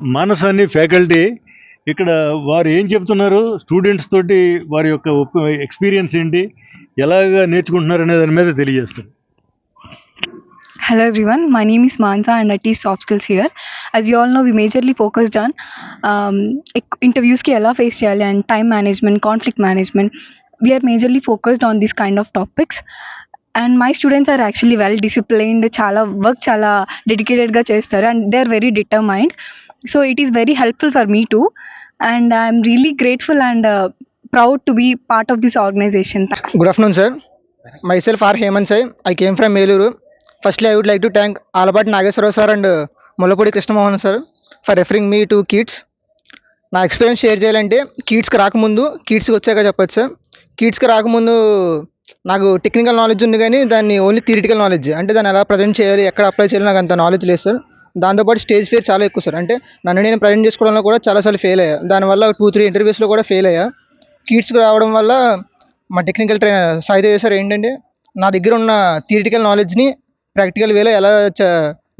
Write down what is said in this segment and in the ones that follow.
మానస్ అని ఫ్యాకల్టీ ఇక్కడ వారు ఏం చెప్తున్నారు స్టూడెంట్స్ తోటి వారి యొక్క ఎక్స్పీరియన్స్ ఏంటి ఎలాగా నేర్చుకుంటున్నారు అనే దాని మీద తెలియజేస్తారు. Hello everyone, my name is Mansa and I teach soft skills here. As you all know, we majorly focused on interviews ki ela face cheyali and time management, conflict management. We are majorly focused on this kind of topics. And my students are actually well disciplined, chala work chala dedicated ga chestaru and they are very determined. So it is very helpful for me too, and I am really grateful and proud to be part of this organization. Good afternoon, sir. Myself R. Hemant Sai. I came from Meluru. Firstly, I would like to thank Alabat Nageswara sir and Mullapudi Krishnamohan sir for referring me to KIITS. నా experience share చేయాలంటే కిడ్స్కి రాకముందు కిడ్స్కి వచ్చాక చెప్పచ్చు sir. కిడ్స్కి రాకముందు నాకు టెక్నికల్ నాలెడ్జ్ ఉంది కానీ దాన్ని ఓన్లీ థియరిటికల్ నాలెడ్జ్, అంటే దాన్ని ఎలా ప్రజెంట్ చేయాలి, ఎక్కడ అప్లై చేయాలి నాకు అంత నాలెడ్జ్ లేదు సార్. దాంతోపాటు స్టేజ్ ఫియర్ చాలా ఎక్కువ సార్. అంటే నన్ను నేను ప్రజెంట్ చేసుకోవడంలో కూడా చాలాసార్లు ఫెయిల్ అయ్యా. దానివల్ల 2-3 ఇంటర్వ్యూస్లో కూడా ఫెయిల్ అయ్యా. కిడ్స్కి రావడం వల్ల మా టెక్నికల్ ట్రైనర్ సాయిదేవ్ సార్ ఏంటంటే నా దగ్గర ఉన్న థియరిటికల్ నాలెడ్జ్ని ప్రాక్టికల్ వేలో ఎలా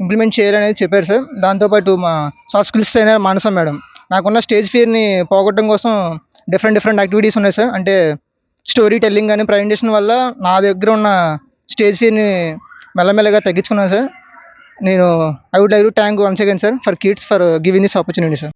ఇంప్లిమెంట్ చేయాలనేది చెప్పారు సార్. దాంతోపాటు మా soft skills trainer Manasa madam నాకున్న స్టేజ్ ఫియర్ని పోగొట్టడం కోసం డిఫరెంట్ యాక్టివిటీస్ ఉన్నాయి సార్. అంటే స్టోరీ టెల్లింగ్ కానీ ప్రజెంటేషన్ వల్ల నా దగ్గర ఉన్న స్టేజ్ ఫియర్ని మెల్లమెల్లగా తగ్గించుకున్నాను సార్. నేను I would like to thank once again sir for kids for giving this opportunity sir.